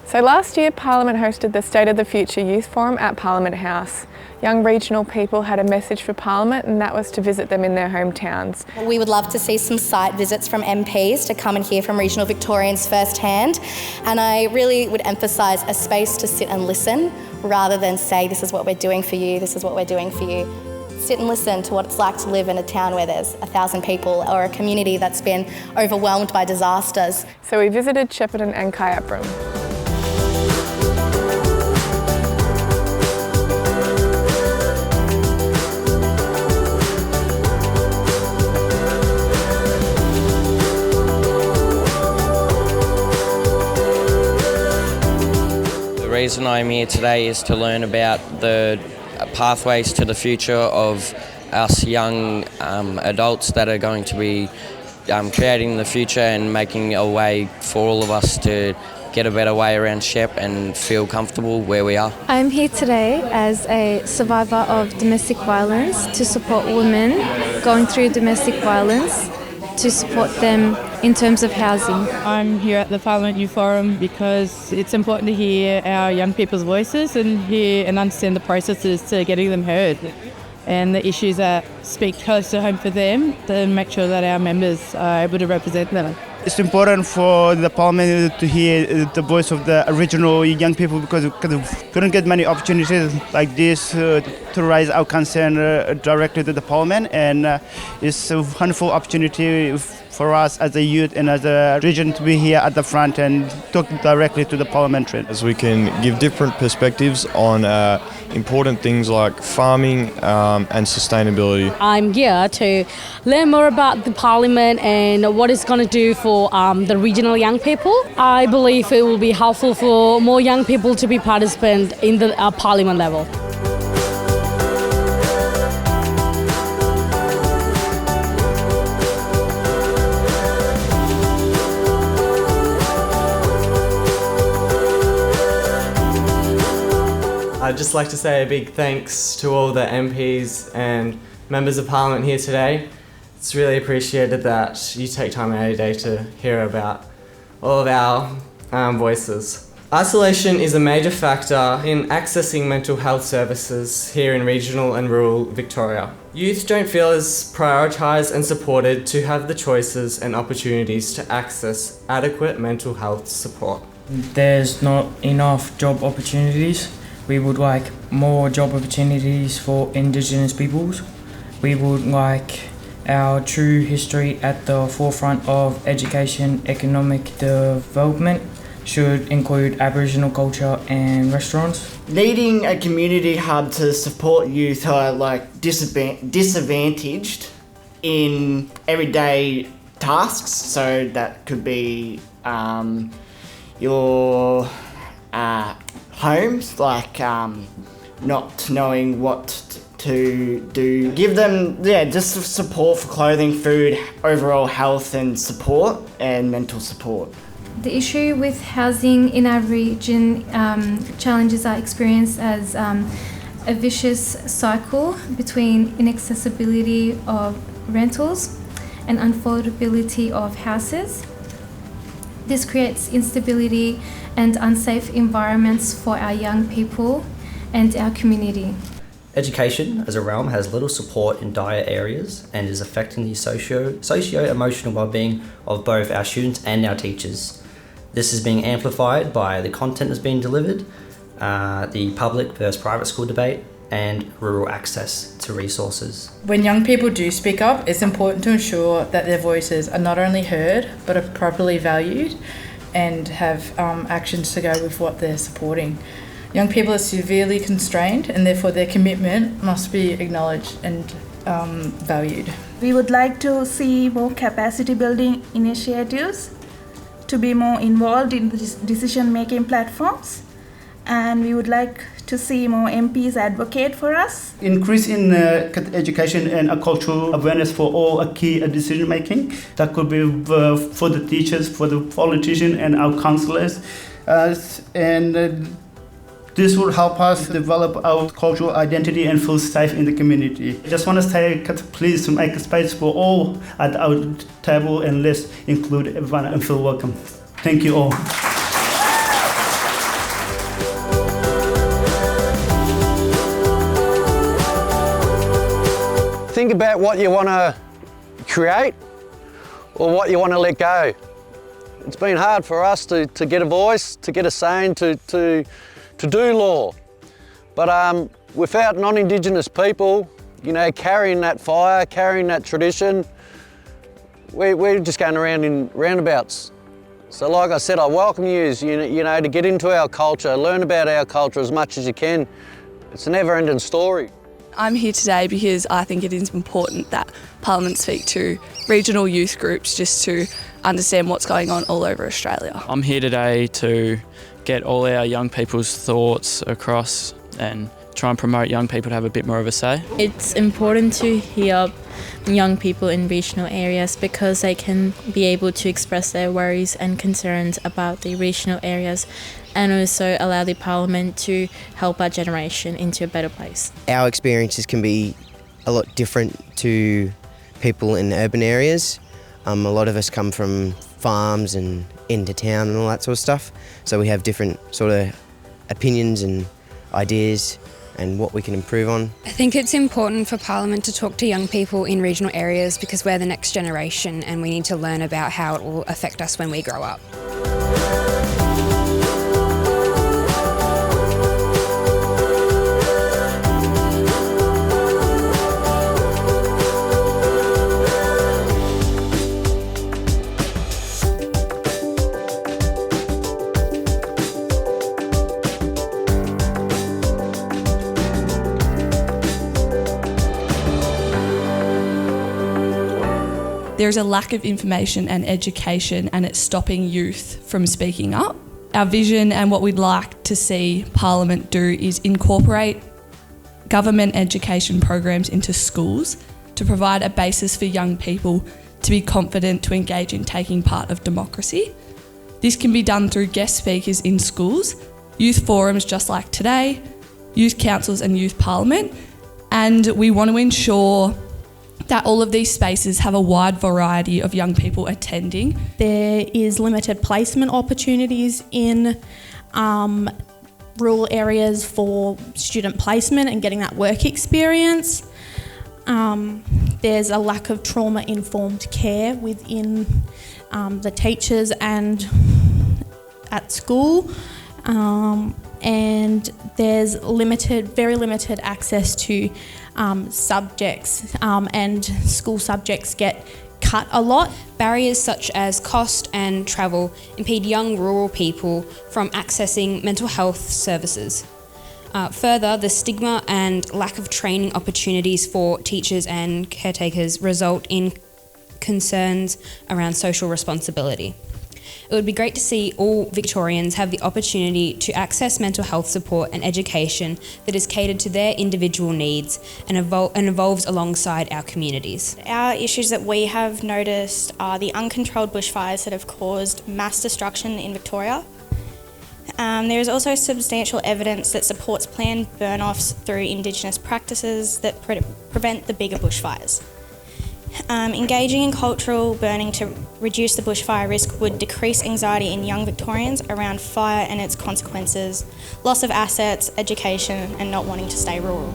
So last year, Parliament hosted the State of the Future Youth Forum at Parliament House. Young regional people had a message for Parliament, and that was to visit them in their hometowns. We would love to see some site visits from MPs to come and hear from regional Victorians firsthand, and I really would emphasise a space to sit and listen rather than say, this is what we're doing for you, this is what we're doing for you. Sit and listen to what it's like to live in a town where there's 1,000 people, or a community that's been overwhelmed by disasters. So we visited Shepparton and Kyabram. The reason I'm here today is to learn about the pathways to the future of us young adults that are going to be creating the future and making a way for all of us to get a better way around Shep and feel comfortable where we are. I'm here today as a survivor of domestic violence to support women going through domestic violence, to support them in terms of housing. I'm here at the Parliament Youth Forum because it's important to hear our young people's voices and hear and understand the processes to getting them heard and the issues that speak close to home for them, to make sure that our members are able to represent them. It's important for the Parliament to hear the voice of the original young people because we couldn't get many opportunities like this to raise our concern directly to the Parliament, and it's a wonderful opportunity for us as a youth and as a region to be here at the front and talk directly to the parliamentarians. As we can give different perspectives on important things like farming and sustainability. I'm here to learn more about the Parliament and what it's going to do for the regional young people. I believe it will be helpful for more young people to be participant in the Parliament level. I'd just like to say a big thanks to all the MPs and members of Parliament here today. It's really appreciated that you take time out of your day to hear about all of our voices. Isolation is a major factor in accessing mental health services here in regional and rural Victoria. Youth don't feel as prioritised and supported to have the choices and opportunities to access adequate mental health support. There's not enough job opportunities. We would like more job opportunities for Indigenous peoples. We would like our true history at the forefront of education. Economic development should include Aboriginal culture and restaurants. Needing a community hub to support youth who are disadvantaged in everyday tasks. So that could be your homes, like not knowing what to do. Give them just support for clothing, food, overall health and support, and mental support. The issue with housing in our region, challenges are experienced as a vicious cycle between inaccessibility of rentals and unaffordability of houses. This creates instability and unsafe environments for our young people and our community. Education as a realm has little support in dire areas and is affecting the socio-emotional well-being of both our students and our teachers. This is being amplified by the content that's being delivered, the public versus private school debate, and rural access to resources. When young people do speak up, it's important to ensure that their voices are not only heard, but are properly valued and have actions to go with what they're supporting. Young people are severely constrained and therefore their commitment must be acknowledged and valued. We would like to see more capacity building initiatives to be more involved in the decision-making platforms, and we would like to see more MPs advocate for us. Increase in education and cultural awareness for all key decision making. That could be for the teachers, for the politicians and our councillors. This will help us develop our cultural identity and feel safe in the community. I just want to say, please, to make a space for all at our table and let's include everyone and feel welcome. Thank you all. think about what you want to create or what you want to let go. It's been hard for us to get a voice, to get a saying, to do law. But without non-Indigenous people, you know, carrying that fire, carrying that tradition, we're just going around in roundabouts. So like I said, I welcome you to get into our culture, learn about our culture as much as you can. It's a never-ending story. I'm here today because I think it is important that Parliament speak to regional youth groups just to understand what's going on all over Australia. I'm here today to get all our young people's thoughts across and try and promote young people to have a bit more of a say. It's important to hear young people in regional areas because they can be able to express their worries and concerns about the regional areas and also allow the Parliament to help our generation into a better place. Our experiences can be a lot different to people in urban areas. A lot of us come from farms and into town and all that sort of stuff, so we have different sort of opinions and ideas and what we can improve on. I think it's important for Parliament to talk to young people in regional areas because we're the next generation and we need to learn about how it will affect us when we grow up. There's a lack of information and education and it's stopping youth from speaking up. Our vision and what we'd like to see Parliament do is incorporate government education programs into schools to provide a basis for young people to be confident to engage in taking part of democracy. This can be done through guest speakers in schools, youth forums just like today, youth councils and youth parliament, and we want to ensure that all of these spaces have a wide variety of young people attending. There is limited placement opportunities in rural areas for student placement and getting that work experience. There's a lack of trauma-informed care within the teachers and at school. And there's very limited access to subjects, and school subjects get cut a lot. Barriers such as cost and travel impede young rural people from accessing mental health services. Further, the stigma and lack of training opportunities for teachers and caretakers result in concerns around social responsibility. It would be great to see all Victorians have the opportunity to access mental health support and education that is catered to their individual needs and evolves alongside our communities. Our issues that we have noticed are the uncontrolled bushfires that have caused mass destruction in Victoria. There is also substantial evidence that supports planned burn-offs through Indigenous practices that prevent the bigger bushfires. Engaging in cultural burning to reduce the bushfire risk would decrease anxiety in young Victorians around fire and its consequences, loss of assets, education, and not wanting to stay rural.